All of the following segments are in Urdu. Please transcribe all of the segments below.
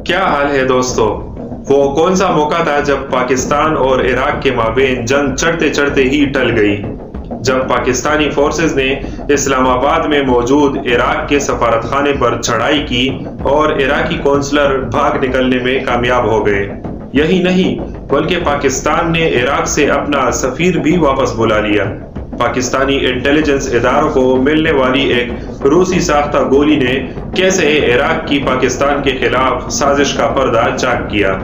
کیا حال ہے دوستو؟ وہ کون سا موقع تھا جب پاکستان اور عراق کے مابین جنگ چڑھتے چڑھتے ہی ٹل گئی، جب پاکستانی فورسز نے اسلام آباد میں موجود عراق کے سفارت خانے پر چڑھائی کی اور عراقی کونسلر بھاگ نکلنے میں کامیاب ہو گئے۔ یہی نہیں بلکہ پاکستان نے عراق سے اپنا سفیر بھی واپس بلا لیا۔ پاکستانی انٹیلیجنس اداروں کو ملنے والی ایک روسی ساختہ گولی نے کیسے عراق کی پاکستان کے خلاف سازش کا پردہ چاک کیا؟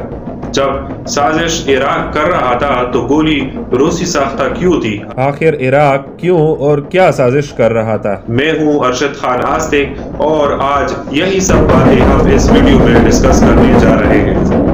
جب سازش عراق کر رہا تھا تو گولی روسی ساختہ کیوں تھی؟ آخر عراق کیوں اور کیا سازش کر رہا تھا؟ میں ہوں ارشد خان آستق اور آج یہی سب باتیں ہم اس ویڈیو میں ڈسکس کرنے جا رہے ہیں۔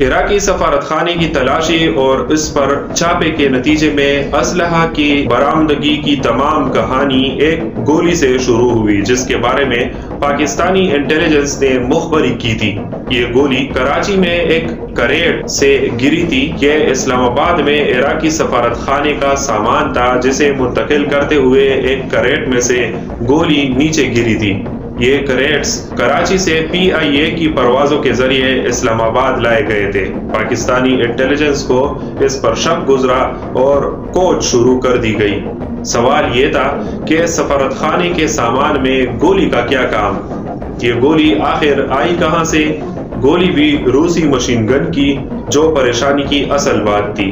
عراقی سفارت خانے کی تلاشی اور اس پر چھاپے کے نتیجے میں اسلحہ کی برآمدگی کی تمام کہانی ایک گولی سے شروع ہوئی، جس کے بارے میں پاکستانی انٹیلیجنس نے مخبری کی تھی۔ یہ گولی کراچی میں ایک کریٹ سے گری تھی۔ یہ اسلام آباد میں عراقی سفارت خانے کا سامان تھا جسے منتقل کرتے ہوئے ایک کریٹ میں سے گولی نیچے گری تھی۔ یہ کریٹس کراچی سے PIA کی پروازوں کے ذریعے اسلام آباد لائے گئے تھے۔ پاکستانی انٹیلیجنس کو اس پر شک گزرا اور کوچ شروع کر دی گئی۔ سوال یہ تھا کہ سفارت خانے کے سامان میں گولی کا کیا کام؟ یہ گولی آخر آئی کہاں سے؟ گولی بھی روسی مشین گن کی، جو پریشانی کی اصل بات تھی۔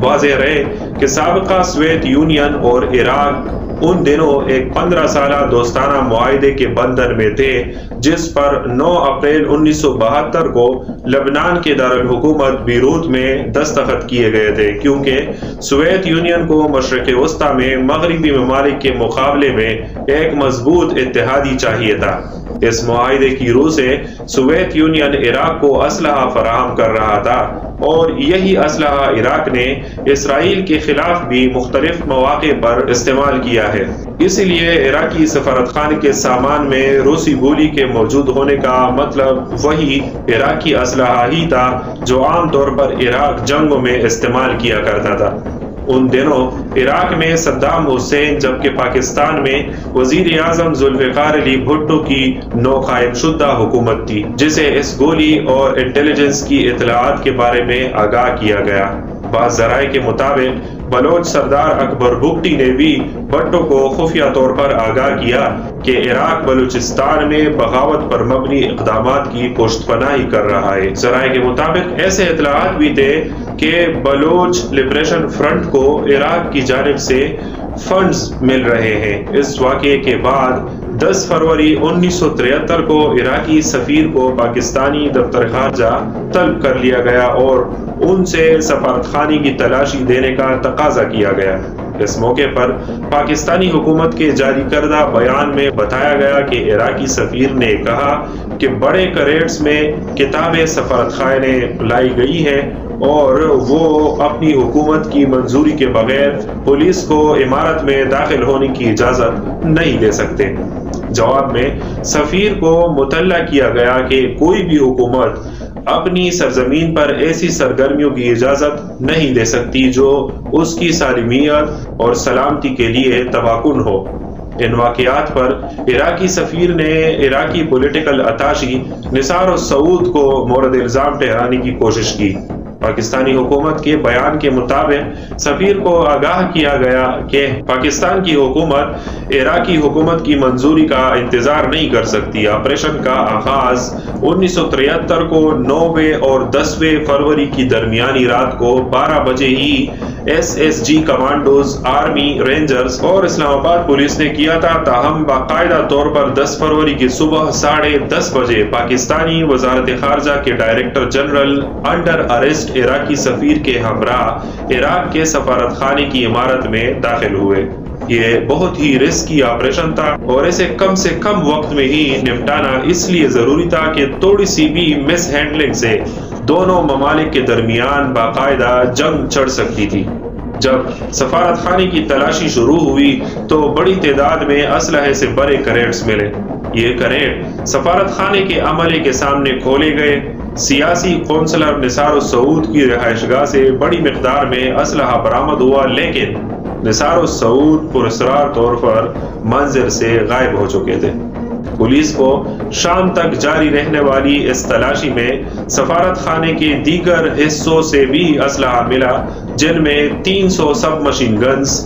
واضح رہے کہ سابقہ سوویت یونین اور عراق ان دنوں ایک 15 سالہ دوستانہ معاہدے کے بندھن میں تھے، جس پر 9 اپریل 1972 کو لبنان کے دارالحکومت بیروت میں دستخط کیے گئے تھے، کیونکہ سوویت یونین کو مشرق وسطی میں مغربی ممالک کے مقابلے میں ایک مضبوط اتحادی چاہیے تھا۔ اس معاہدے کی روح سے سوویت یونین عراق کو اسلحہ فراہم کر رہا تھا اور یہی اسلحہ عراق نے اسرائیل کے خلاف بھی مختلف مواقع پر استعمال کیا ہے۔ اسی لیے عراقی سفارت خانے کے سامان میں روسی گولی کے موجود ہونے کا مطلب وہی عراقی اسلحہ ہی تھا جو عام طور پر عراق جنگوں میں استعمال کیا کرتا تھا۔ ان دنوں عراق میں صدام حسین جبکہ پاکستان میں وزیر اعظم ذوالفقار علی بھٹو کی نو قائم شدہ حکومت تھی، جسے اس گولی اور انٹیلیجنس کی اطلاعات کے بارے میں آگاہ کیا گیا۔ بعض ذرائع کے مطابق بلوچ سردار اکبر بگٹی نے بھی بھٹو کو خفیہ طور پر آگاہ کیا کہ عراق بلوچستان میں بغاوت پر مبنی اقدامات کی پشت پناہی کر رہا ہے۔ ذرائع کے مطابق ایسے اطلاعات بھی تھے کہ بلوچ لبریشن فرنٹ کو عراق کی جانب سے فنڈز مل رہے ہیں۔ اس واقعے کے بعد 10 فروری 1973 کو عراقی سفیر کو پاکستانی دفتر خارجہ طلب کر لیا گیا اور ان سے سفارت خانے کی تلاشی دینے کا تقاضا کیا گیا۔ اس موقع پر پاکستانی حکومت کے جاری کردہ بیان میں بتایا گیا کہ عراقی سفیر نے کہا کہ بڑے کریٹس میں کتابیں سفارت خانے لائی گئی ہیں اور وہ اپنی حکومت کی منظوری کے بغیر پولیس کو عمارت میں داخل ہونے کی اجازت نہیں دے سکتے۔ جواب میں سفیر کو مطلع کیا گیا کہ کوئی بھی حکومت اپنی سرزمین پر ایسی سرگرمیوں کی اجازت نہیں دے سکتی جو اس کی سالمیت اور سلامتی کے لیے تباہ ہو۔ ان واقعات پر عراقی سفیر نے عراقی پولیٹیکل اتاشی نثار السعود کو مورد الزام ٹھہرانے کی کوشش کی۔ پاکستانی حکومت کے بیان کے مطابق سفیر کو آگاہ کیا گیا کہ پاکستان کی حکومت عراقی حکومت کی منظوری کا انتظار نہیں کر سکتی۔ آپریشن کا آغاز 1973 کو 9 اور 10 فروری کی درمیانی رات کو 12 بجے ہی SSG کمانڈوز، آرمی رینجرز اور اسلام آباد پولیس نے کیا تھا، تاہم باقاعدہ طور پر 10 فروری کی صبح 10:30 بجے پاکستانی وزارت خارجہ کے ڈائریکٹر جنرل انڈر ارسٹ عراقی سفیر کے ہمراہ عراق کے سفارت خانے کی عمارت میں داخل ہوئے۔ یہ بہت ہی رسکی آپریشن تھا اور اسے کم سے کم وقت میں ہی نمٹانا اس لیے ضروری تھا کہ تھوڑی سی بھی مس ہینڈلنگ سے دونوں ممالک کے درمیان باقاعدہ جنگ چڑھ سکتی تھی۔ جب سفارت خانے کی تلاشی شروع ہوئی تو بڑی تعداد میں اسلحے سے بڑے کریٹس ملے۔ یہ کریٹ سفارت خانے کے عملے کے سامنے کھولے گئے۔ سیاسی کونسلر نثار السعود کی رہائش گاہ سے بڑی مقدار میں اسلحہ برآمد ہوا، لیکن نثار السعود پراسرار طور پر منظر سے غائب ہو چکے تھے۔ پولیس کو شام تک جاری رہنے والی اس تلاشی میں سفارت خانے کے دیگر حصوں سے بھی اسلحہ ملا، جن میں 300 سب مشین گنز،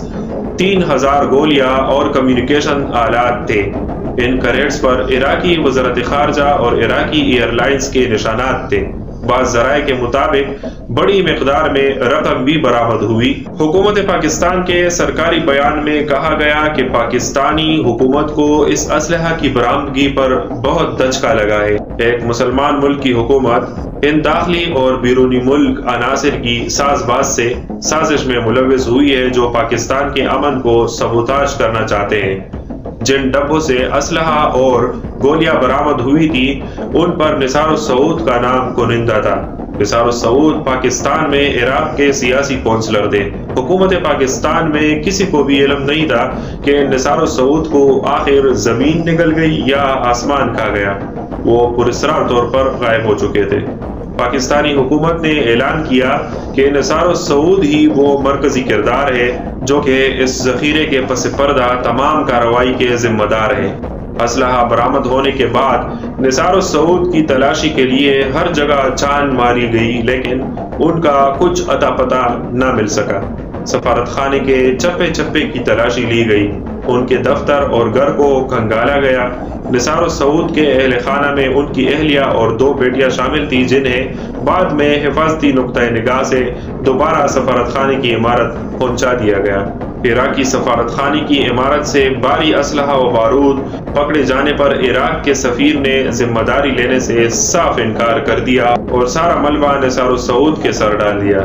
3000 گولیاں اور کمیونیکیشن آلات تھے۔ ان کریٹس پر عراقی وزارت خارجہ اور عراقی ایئر لائنز کے نشانات تھے۔ بعض ذرائع کے مطابق بڑی مقدار میں رقم بھی برآمد ہوئی۔ حکومت پاکستان کے سرکاری بیان میں کہا گیا کہ پاکستانی حکومت کو اس اسلحہ کی برآمدگی پر بہت دھچکا لگا ہے۔ ایک مسلمان ملک کی حکومت ان داخلی اور بیرونی ملک عناصر کی ساز باز سے سازش میں ملوث ہوئی ہے جو پاکستان کے امن کو سبوتاژ کرنا چاہتے ہیں۔ جن ڈبوں سے اسلحہ اور گولیاں برآمد ہوئی تھی ان پر نثار السعود کا نام کنندہ تھا۔ نثار السعود پاکستان میں عراق کے سیاسی کونسلر تھے۔ حکومت پاکستان میں کسی کو بھی علم نہیں تھا کہ نثار السعود کو آخر زمین نگل گئی یا آسمان کھا گیا۔ وہ پراسرار طور پر غائب ہو چکے تھے۔ پاکستانی حکومت نے اعلان کیا کہ نثار السعود ہی وہ مرکزی کردار ہے جو کہ اس ذخیرے کے پس پردہ تمام کارروائی کے ذمہ دار ہے۔ اسلحہ برآمد ہونے کے بعد نثار السعود کی تلاشی کے لیے ہر جگہ چھان ماری گئی، لیکن ان کا کچھ اتا پتہ نہ مل سکا۔ سفارت خانے کے چپے چپے کی تلاشی لی گئی، ان کے دفتر اور گھر کو کھنگالا گیا۔ نثار السعود کے اہل خانہ میں ان کی اہلیہ اور 2 بیٹیاں شامل تھیں، جنہیں بعد میں حفاظتی نقطۂ نگاہ سے دوبارہ سفارت خانے کی عمارت پہنچا دیا گیا۔ عراقی سفارت خانے کی عمارت سے بھاری اسلحہ و بارود پکڑے جانے پر عراق کے سفیر نے ذمہ داری لینے سے صاف انکار کر دیا اور سارا ملبہ نثار السعود کے سر ڈال دیا۔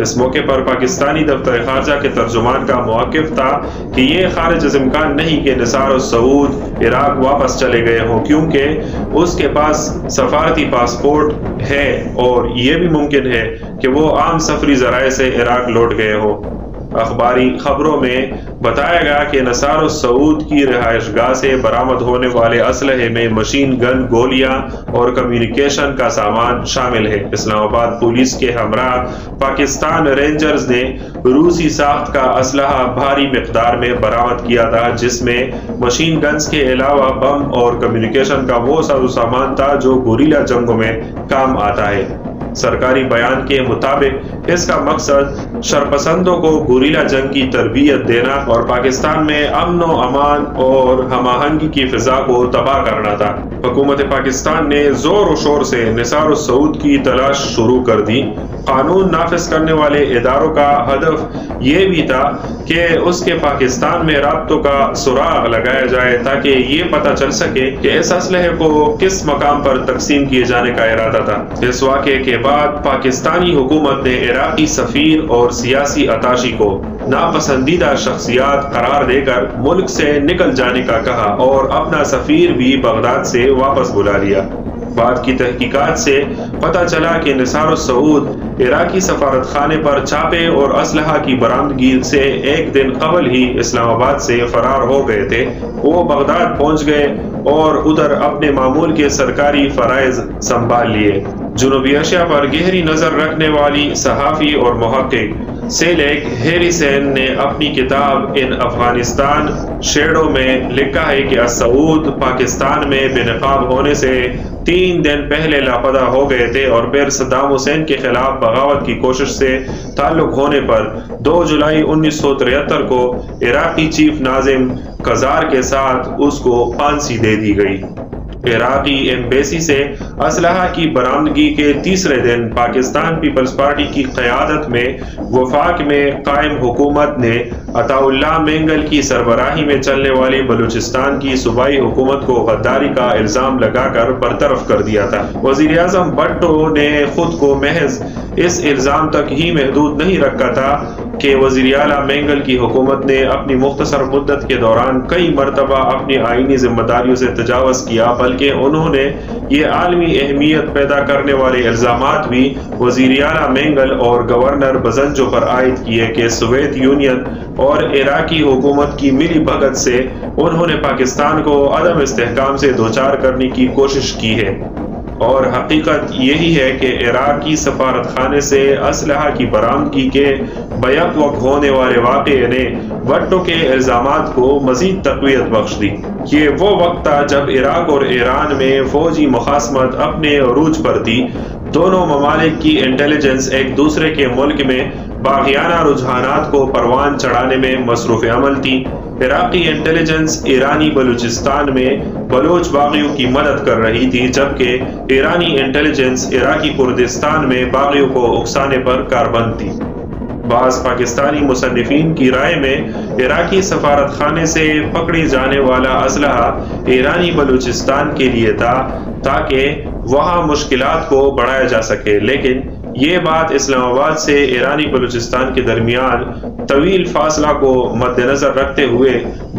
اس موقع پر پاکستانی دفتر خارجہ کے ترجمان کا موقف تھا کہ یہ خارج از امکان نہیں کہ نثار السعود عراق واپس چلے گئے ہوں، کیونکہ اس کے پاس سفارتی پاسپورٹ ہے اور یہ بھی ممکن ہے کہ وہ عام سفری ذرائع سے عراق لوٹ گئے ہوں۔ اخباری خبروں میں بتایا گیا کہ نثار السعود کی رہائش گاہ سے برآمد ہونے والے اسلحے میں مشین گن، گولیاں اور کمیونیکیشن کا سامان شامل ہے۔ اسلام آباد پولیس کے ہمراہ پاکستان رینجرز نے روسی ساخت کا اسلحہ بھاری مقدار میں برآمد کیا تھا، جس میں مشین گنز کے علاوہ بم اور کمیونیکیشن کا وہ ساز و سامان تھا جو گوریلا جنگوں میں کام آتا ہے۔ سرکاری بیان کے مطابق اس کا مقصد شرپسندوں کو گوریلا جنگ کی تربیت دینا اور پاکستان میں امن و امان اور ہم آہنگی کی فضا کو تباہ کرنا تھا۔ حکومت پاکستان نے زور و شور سے نثار السعود کی تلاش شروع کر دی۔ قانون نافذ کرنے والے اداروں کا ہدف یہ بھی تھا کہ اس کے پاکستان میں رابطوں کا سراغ لگایا جائے تاکہ یہ پتہ چل سکے کہ اس اسلحے کو کس مقام پر تقسیم کیے جانے کا ارادہ تھا۔ اس واقعے کے بعد پاکستانی حکومت نے عراقی سفیر اور سیاسی اتاشی کو ناپسندیدہ شخصیات قرار دے کر ملک سے نکل جانے کا کہا اور اپنا سفیر بھی بغداد سے واپس بلا لیا۔ بعد کی تحقیقات سے پتہ چلا کہ نثار السعود عراقی سفارت خانے پر چھاپے اور اسلحہ کی برآمدگی سے ایک دن قبل ہی اسلام آباد سے فرار ہو گئے تھے۔ وہ بغداد پہنچ گئے اور ادھر اپنے معمول کے سرکاری فرائض سنبھال لیے۔ جنوبی ایشیا پر گہری نظر رکھنے والی صحافی اور محقق سیلیک ہیریسن نے اپنی کتاب ان افغانستان شیڈو میں لکھا ہے کہ السعود پاکستان میں بے نقاب ہونے سے 3 دن پہلے لاپتہ ہو گئے تھے اور پھر صدام حسین کے خلاف بغاوت کی کوشش سے تعلق ہونے پر 2 جولائی 1973 کو عراقی چیف ناظم قزار کے ساتھ اس کو پھانسی دے دی گئی۔ عراقی ایمبیسی سے اسلحہ کی برآمدگی کے تیسرے دن پاکستان پیپلز پارٹی کی قیادت میں وفاق میں قائم حکومت نے عطا اللہ مینگل کی سربراہی میں چلنے والی بلوچستان کی صوبائی حکومت کو غداری کا الزام لگا کر برطرف کر دیا تھا۔ وزیر اعظم بھٹو نے خود کو محض اس الزام تک ہی محدود نہیں رکھا تھا کہ وزیر اعلیٰ مینگل کی حکومت نے اپنی مختصر مدت کے دوران کئی مرتبہ اپنی آئینی ذمہ داریوں سے تجاوز کیا، بلکہ انہوں نے یہ عالمی اہمیت پیدا کرنے والے الزامات بھی وزیر اعلیٰ مینگل اور گورنر بزنجو پر عائد کیے کہ سوویت یونین اور عراقی حکومت کی ملی بھگت سے انہوں نے پاکستان کو عدم استحکام سے دوچار کرنے کی کوشش کی ہے۔ اور حقیقت یہی ہے کہ عراقی سفارت خانے سے اسلحہ کی برآمدگی کے بیک وقت ہونے والے واقعے نے بھٹو کے الزامات کو مزید تقویت بخش دی۔ یہ وہ وقت تھا جب عراق اور ایران میں فوجی مخاصمت اپنے عروج پر تھی۔ دونوں ممالک کی انٹیلیجنس ایک دوسرے کے ملک میں باغیانہ رجحانات کو پروان چڑھانے میں مصروف عمل تھی۔ عراقی انٹیلیجنس ایرانی بلوچستان میں بلوچ باغیوں کی مدد کر رہی تھی، جبکہ ایرانی انٹیلیجنس عراقی کردستان میں باغیوں کو اکسانے پر کاربند تھی۔ بعض پاکستانی مصنفین کی رائے میں عراقی سفارت خانے سے پکڑے جانے والا اسلحہ ایرانی بلوچستان کے لیے تھا تاکہ وہاں مشکلات کو بڑھایا جا سکے، لیکن یہ بات اسلام آباد سے ایرانی بلوچستان کے درمیان طویل فاصلہ کو مد نظر رکھتے ہوئے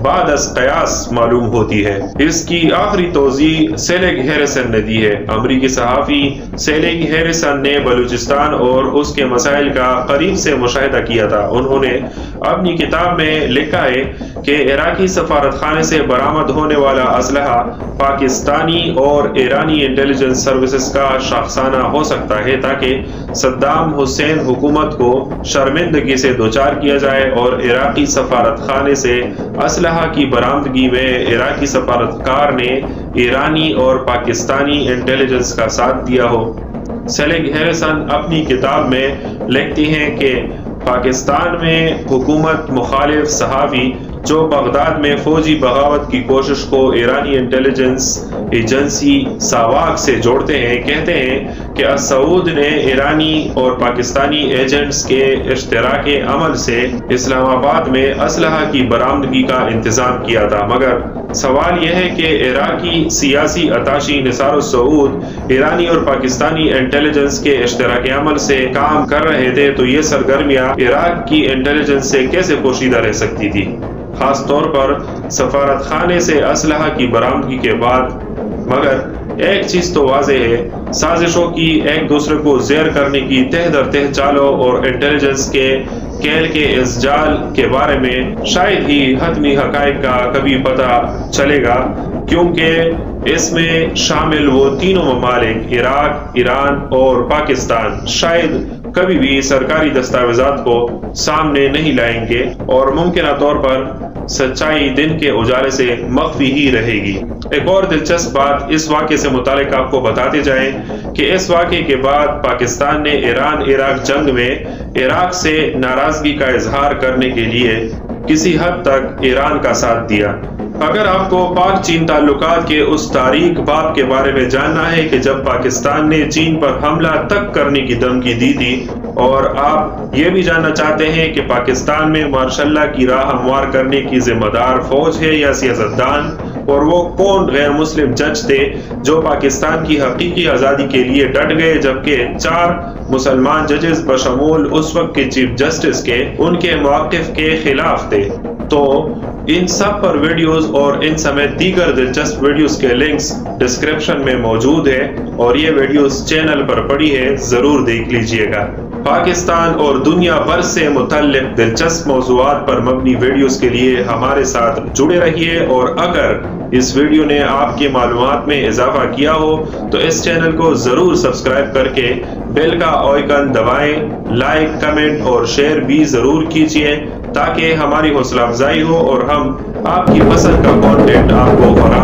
بعد از قیاس معلوم ہوتی ہے۔ اس کی آخری توضیح سیلیگ ہیریسن نے دی ہے۔ امریکی صحافی سیلیگ ہیریسن نے بلوچستان اور اس کے مسائل کا قریب سے مشاہدہ کیا تھا۔ انہوں نے اپنی کتاب میں لکھا ہے کہ عراقی سفارت خانے سے برآمد ہونے والا اسلحہ پاکستانی اور ایرانی انٹیلیجنس سروسز کا شاخسانہ ہو سکتا ہے تاکہ صدام حسین حکومت کو شرمندگی سے دوچار کیا جائے اور عراقی سفارت خانے سے اسلحہ کی برآمدگی میں عراقی سفارتکار نے ایرانی اور پاکستانی انٹیلیجنس کا ساتھ دیا ہو۔ سیلیگ ہیریسن اپنی کتاب میں لکھتی ہیں کہ پاکستان میں حکومت مخالف صحافی جو بغداد میں فوجی بغاوت کی کوشش کو ایرانی انٹیلیجنس ایجنسی ساواک سے جوڑتے ہیں، کہتے ہیں کہ سعود نے ایرانی اور پاکستانی ایجنٹس کے اشتراک عمل سے اسلام آباد میں اسلحہ کی برآمدگی کا انتظام کیا تھا، مگر سوال یہ ہے کہ عراقی سیاسی اتاشی نثار السعود ایرانی اور پاکستانی انٹیلیجنس کے اشتراک عمل سے کام کر رہے تھے تو یہ سرگرمیاں عراق کی انٹیلیجنس سے کیسے پوشیدہ رہ سکتی تھی؟ خاص طور پر سفارت خانے سے اسلحہ کی برآمدگی کے بعد۔ مگر ایک چیز تو واضح ہے، سازشوں کی ایک دوسرے کو زیر کرنے کی تہ در تہ چالوں اور انٹیلیجنس کے کیل کے اس جال کے بارے میں شاید ہی حتمی حقائق کا کبھی پتہ چلے گا، کیونکہ اس میں شامل وہ تینوں ممالک عراق، ایران اور پاکستان شاید کبھی بھی سرکاری دستاویزات کو سامنے نہیں لائیں گے اور ممکنہ طور پر سچائی دن کے اجالے سے مخفی ہی رہے گی۔ ایک اور دلچسپ بات اس واقعے سے متعلق آپ کو بتاتے جائیں کہ اس واقعے کے بعد پاکستان نے ایران عراق جنگ میں عراق سے ناراضگی کا اظہار کرنے کے لیے کسی حد تک ایران کا ساتھ دیا۔ اگر آپ کو پاک چین تعلقات کے اس تاریک باب کے بارے میں جاننا ہے کہ جب پاکستان نے چین پر حملہ تک کرنے کی دھمکی دی تھی، اور آپ یہ بھی جاننا چاہتے ہیں کہ پاکستان میں مارشاء اللہ کی راہ ہموار کرنے کی ذمہ دار فوج ہے یا سیاستدان، اور وہ کون غیر مسلم جج تھے جو پاکستان کی حقیقی آزادی کے لیے ڈٹ گئے، جبکہ 4 مسلمان ججز بشمول اس وقت کے چیف جسٹس کے ان کے مواقف کے خلاف تھے، تو ان سب پر ویڈیوز اور ان سمیت دیگر دلچسپ ویڈیوز کے لنکس ڈسکرپشن میں موجود ہے، اور یہ ویڈیوز چینل پر پڑی ہے، ضرور دیکھ لیجئے گا۔ پاکستان اور دنیا بھر سے متعلق دلچسپ موضوعات پر مبنی ویڈیوز کے لیے ہمارے ساتھ جڑے رہیے، اور اگر اس ویڈیو نے آپ کی معلومات میں اضافہ کیا ہو تو اس چینل کو ضرور سبسکرائب کر کے بیل کا آئیکن دبائیں، لائک، کمنٹ اور شیئر بھی ضرور کیجئے تاکہ ہماری حوصلہ افزائی ہو اور ہم آپ کی پسند کا کانٹینٹ آپ کو فراہم